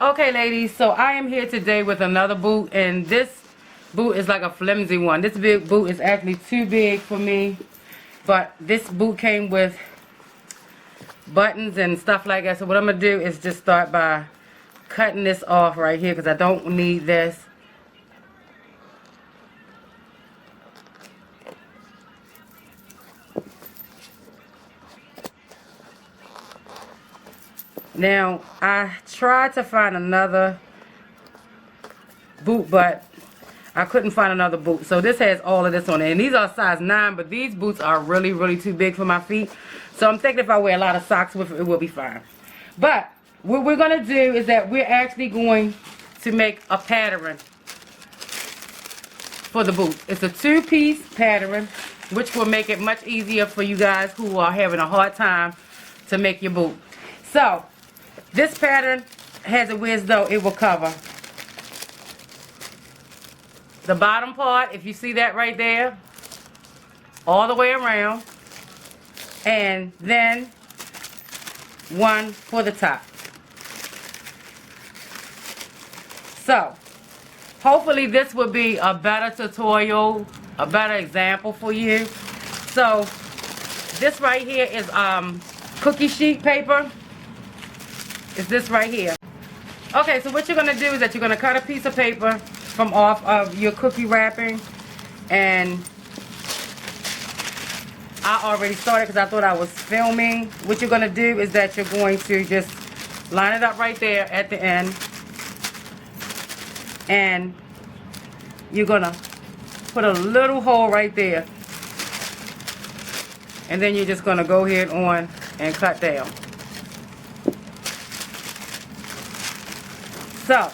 Okay, ladies, so I am here today with another boot, and this boot is like a flimsy one. This big boot is actually too big for me, but this boot came with buttons and stuff like that. So what I'm going to do is just start by cutting this off right here because I don't need this. Now, I tried to find another boot, but I couldn't find another boot. So this has all of this on it. And these are size 9, but these boots are really, really too big for my feet. So I'm thinking if I wear a lot of socks with it, it will be fine. But what we're going to do is that we're actually going to make a pattern for the boot. It's a 2-piece pattern, which will make it much easier for you guys who are having a hard time to make your boot. So this pattern has it where though it will cover the bottom part, if you see that right there, all the way around, and then one for the top. So hopefully this will be a better tutorial, a better example for you. So this right here is cookie sheet paper. Is this right here. Okay, so what you're going to do is that you're going to cut a piece of paper from off of your cookie wrapping, and I already started because I thought I was filming. What you're going to do is that you're going to just line it up right there at the end, and you're going to put a little hole right there, and then you're just going to go ahead on and cut down. So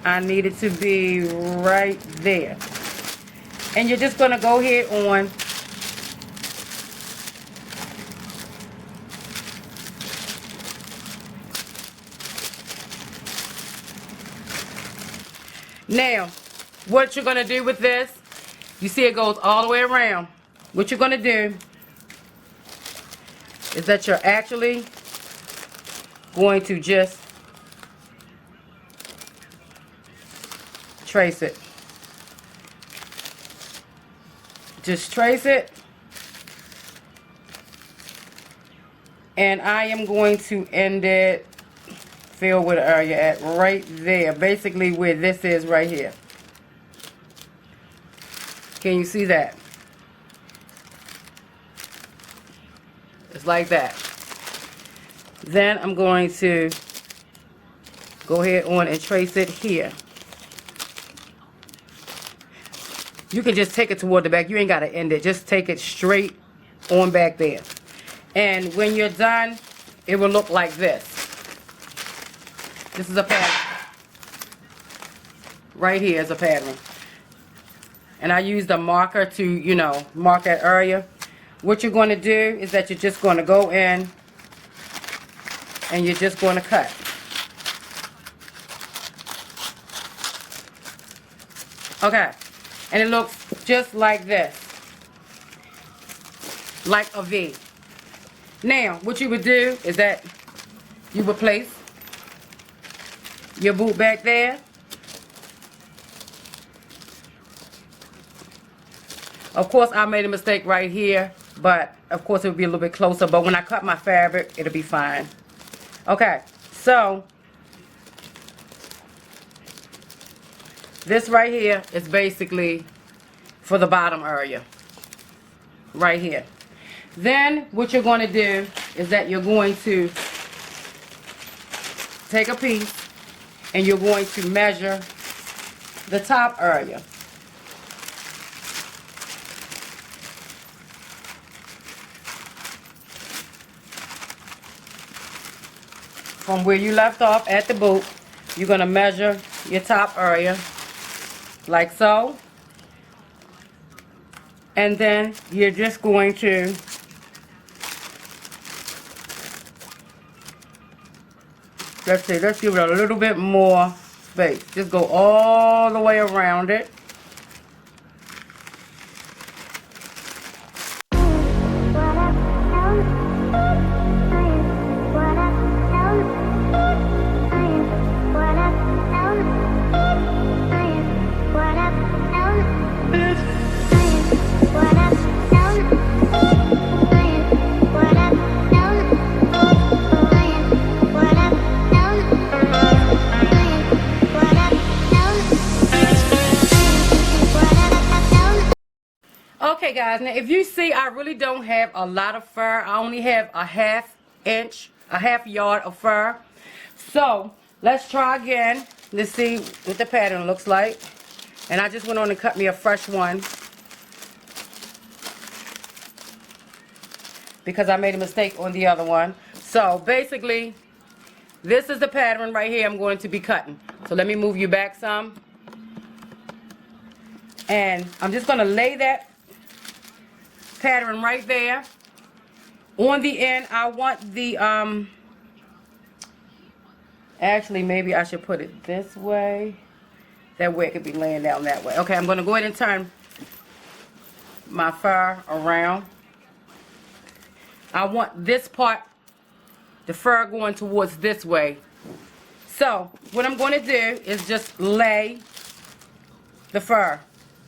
I need it to be right there, and you're just going to go ahead on now. What you're going to do with this, you see it goes all the way around. What you're going to do is that you're actually going to just trace it. Just trace it. And I am going to end it, feel where the area at, right there. Basically where this is right here. Can you see that? It's like that. Then I'm going to go ahead on and trace it here. You can just take it toward the back. You ain't got to end it. Just take it straight on back there. And when you're done, it will look like this. This is a pattern. Right here is a pattern. And I used a marker to, you know, mark that area. What you're going to do is that you're just going to go in and you're just going to cut. Okay. And it looks just like this. Like a V. Now, what you would do is that you would place your boot back there. Of course, I made a mistake right here, but of course it would be a little bit closer. But when I cut my fabric, it'll be fine. Okay, so this right here is basically for the bottom area. Right here. Then what you're going to do is that you're going to take a piece and you're going to measure the top area. From where you left off at the boot, you're going to measure your top area like so. And then you're just going to let's give it a little bit more space. Just go all the way around it. Okay guys, now if you see, I really don't have a lot of fur. I only have a half yard of fur. So let's try again. Let's see what the pattern looks like. And I just went on and cut me a fresh one because I made a mistake on the other one. So basically, this is the pattern right here I'm going to be cutting. So let me move you back some. And I'm just going to lay that pattern right there. On the end, I want the, actually maybe I should put it this way. That way it could be laying down that way. Okay, I'm going to go ahead and turn my fur around. I want this part, the fur going towards this way. So what I'm going to do is just lay the fur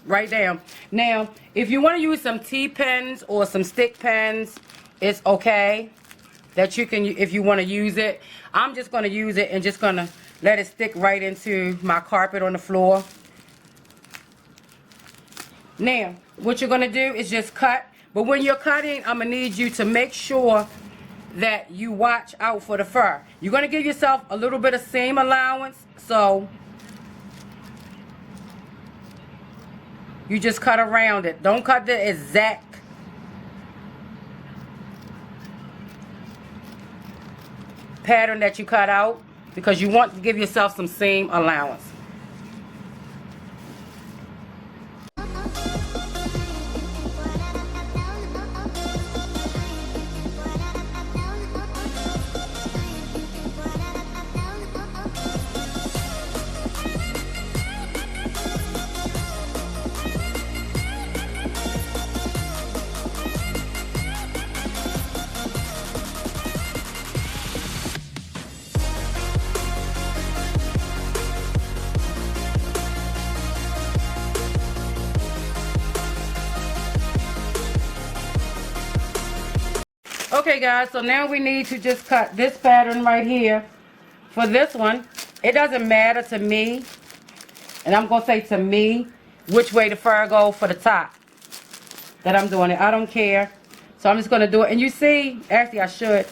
right down. Now, if you want to use some T-pins or some stick pins, it's okay that you can, if you want to use it. I'm just going to use it and just going to let it stick right into my carpet on the floor. Now, what you're going to do is just cut. But when you're cutting, I'm going to need you to make sure that you watch out for the fur. You're going to give yourself a little bit of seam allowance. So you just cut around it. Don't cut the exact pattern that you cut out, because you want to give yourself some seam allowance. Okay guys, so now we need to just cut this pattern right here. For this one, it doesn't matter to me, and I'm going to say to me, which way the fur go for the top that I'm doing it. I don't care. So I'm just going to do it. And you see, actually I should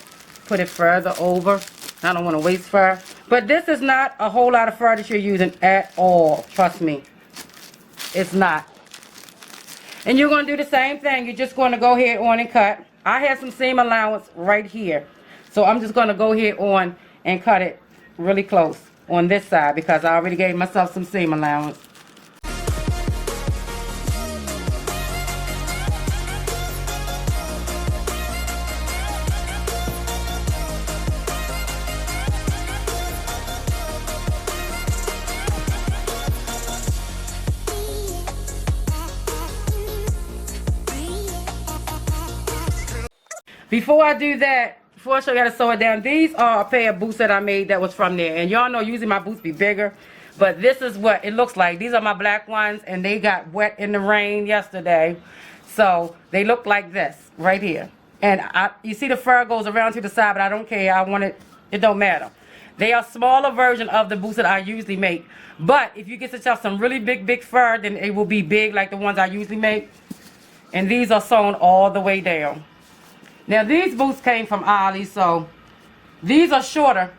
put it further over. I don't want to waste fur. But this is not a whole lot of fur that you're using at all. Trust me. It's not. And you're going to do the same thing. You're just going to go ahead on and cut. I have some seam allowance right here. So I'm just going to go ahead on and cut it really close on this side because I already gave myself some seam allowance. Before I do that, before I show you how to sew it down, these are a pair of boots that I made that was from there. And y'all know usually my boots be bigger, but this is what it looks like. These are my black ones, and they got wet in the rain yesterday. So they look like this right here. And you see the fur goes around to the side, but I don't care. I want it, it don't matter. They are a smaller version of the boots that I usually make. But if you get yourself some really big fur, then it will be big like the ones I usually make. And these are sewn all the way down. Now these boots came from OLLIES, so these are shorter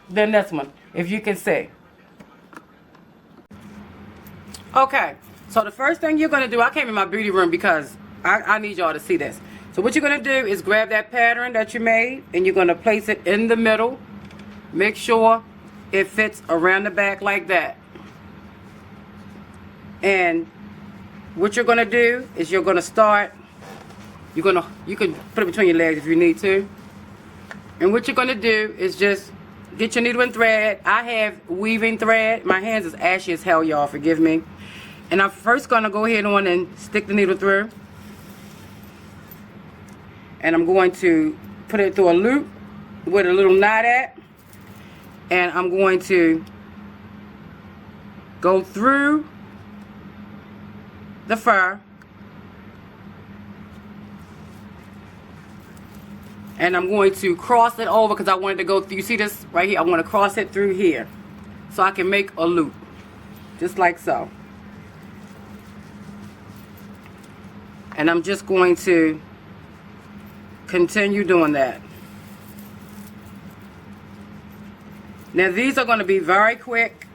than this one, if you can see. Okay, so the first thing you're going to do, I came in my beauty room because I need y'all to see this. So what you're going to do is grab that pattern that you made, and you're going to place it in the middle. Make sure it fits around the back like that. And what you're going to do is you're going to start. You can put it between your legs if you need to. And what you're gonna do is just get your needle and thread. I have weaving thread. My hands is ashy as hell, y'all, forgive me. And I'm first gonna go ahead on and stick the needle through. And I'm going to put it through a loop with a little knot at. And I'm going to go through the fur. And I'm going to cross it over because I wanted to go through. You see this right here? I want to cross it through here so I can make a loop. Just like so. And I'm just going to continue doing that. Now these are going to be very quick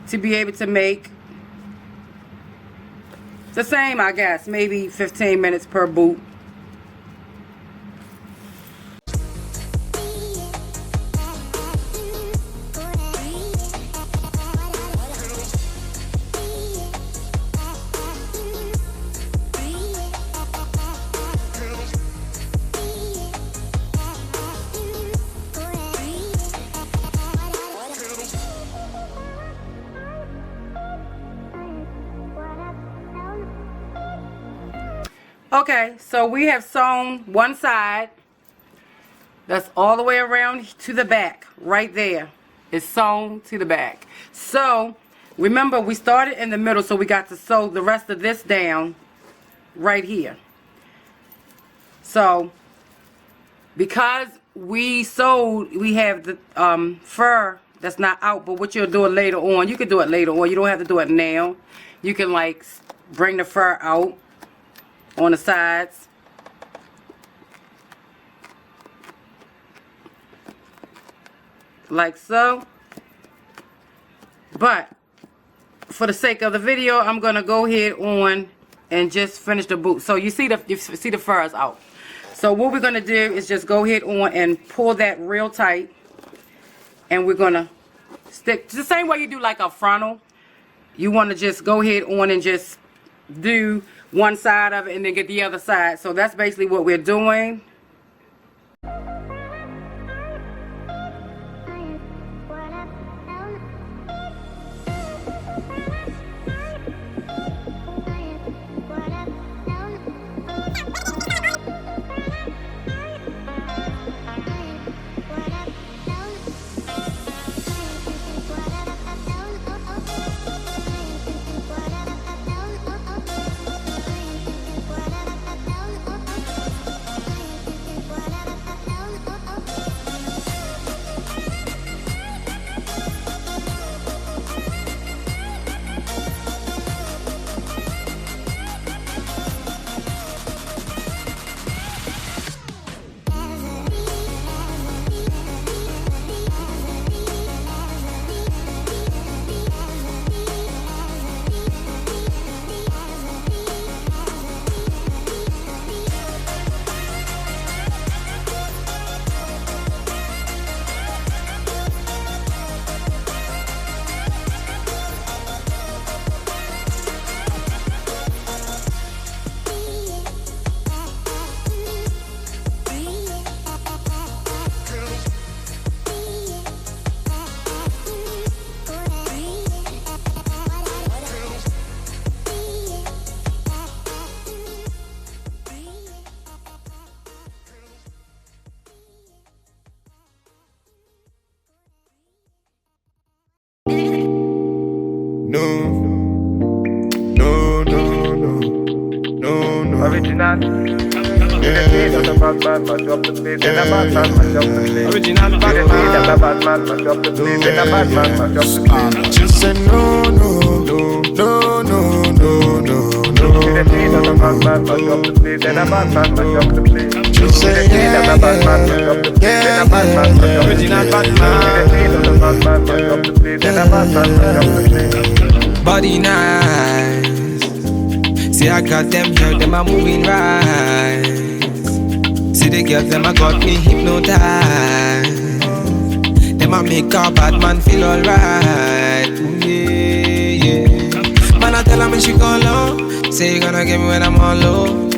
to be able to make. The same, I guess, maybe 15 minutes per boot. Okay, so we have sewn one side. That's all the way around to the back. Right there. It's sewn to the back. So, remember we started in the middle, so we got to sew the rest of this down right here. So, because we sewed, we have the fur that's not out, but what you'll do it later on. You can do it later on. You don't have to do it now. You can like bring the fur out on the sides. Like so. But for the sake of the video, I'm gonna go ahead on and just finish the boot. So you see the fur is out. So what we're gonna do is just go ahead on and pull that real tight, and we're gonna stick the same way you do like a frontal. You want to just go ahead on and just do one side of it and then get the other side. So that's basically what we're doing. Original. Original bad man, mash up the place. And a bad man, mash up the place. Original bad man, mash up the place. And a bad man, mash up the place. She said no, no, no, no, no, no, no, no. Original bad man, mash up the place. And a bad man, mash up the place. She said yeah, bad man, mash up the place. And a bad man, mash up the place. Original bad man, mash up the place. And a bad man, mash up the place. Body nice. See I got them here, them are moving right. See the girls, them a got me hypnotized. Them a make a bad man feel alright. Yeah, yeah. Man I tell her me she go low. Say you gonna get me when I'm all low.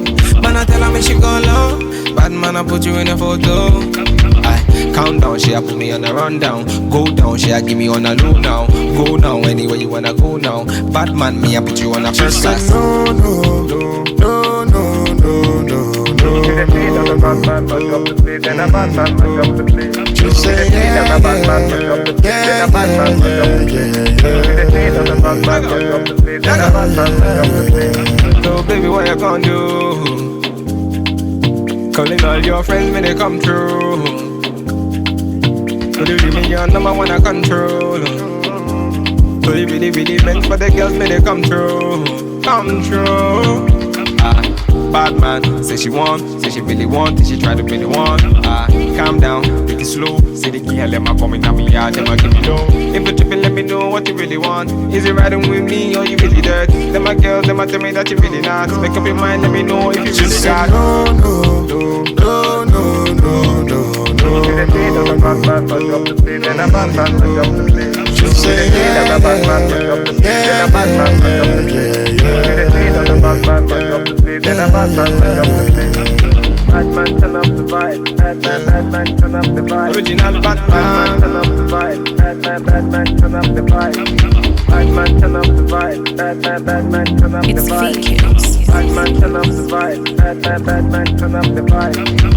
Man I tell her me she go low. Bad man I put you in a photo. Count down, she a put me on a rundown. Go down, she a give me on a low now. Go now, anywhere you wanna go now. Bad man, me a put you on a first class. no, no, no, no, no, no, no. Original bad man, mash up the place. And a bad man, mash up the place. She said yeah, yeah, bad man, mash up the place. And a bad man, mash up the place. Original bad man, mash up the place. And a bad man, mash up the place. So baby, what you gonna do? Calling all your friends when they come through. So you give me your number one I control. So you really meant for the girls when they come through. Come through. bad man. Say she want, say she really want, say she try to really want. Calm down, take it slow. Say the girl, let my come in on me yard, them a give me low. If you tripping, let me know what you really want. Is it riding with me or you really dirt? Them my girls, them a tell me that you really not. Make up your mind, let me know if you really got. No, no, no, no, no, no, no. To the beat of the bad man, mash up the place. And a bad man, mash up the place. To the beat of the bad man, mash up the place. And a bad man, mash up the place. To the beat of the bad man, mash up the place. And a bad man, mash up the place. Bad man, turn up the vibe. Bad man, turn up the vibe. Original bad man. Turn up the vibe. Bad man, turn up the vibe. Bad man, turn up the vibe. Bad man, turn up the It's vibe. fake. Bad man, turn up the vibe. Bad man, turn up the vibe.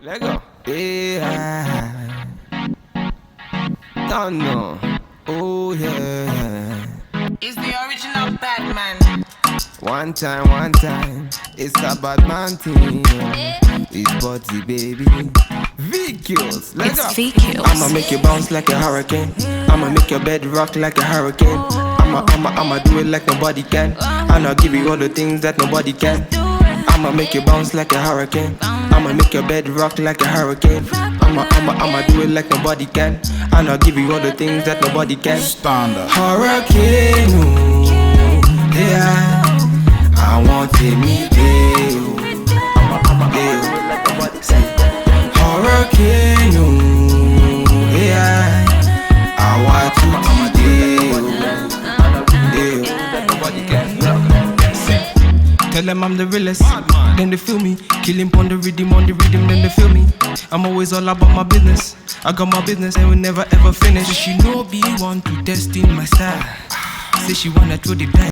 Let go. Yeah. Don't know. Oh yeah. It's the original Batman. One time. It's a bad man thing. It's body, baby. Vehicles. Let It's go. fake. I'ma make you bounce like a hurricane. I'ma make your bed rock like a hurricane. I'ma do it like nobody can. And I'll give you all the things that nobody can. I'ma make you bounce like a hurricane. I'ma make your bed rock like a hurricane. I'ma do it like nobody can. And I'll give you all the things that nobody can. Standard. Hurricane, ooh, yeah. I want to meet you. Hurricane, ooh, yeah. I want to meet you. Tell them I'm the realest, then they feel me. Kill him on the rhythm, then they feel me. I'm always all about my business. I got my business and we never ever finish. She know be want to test in my style. Say she wanna throw the dice.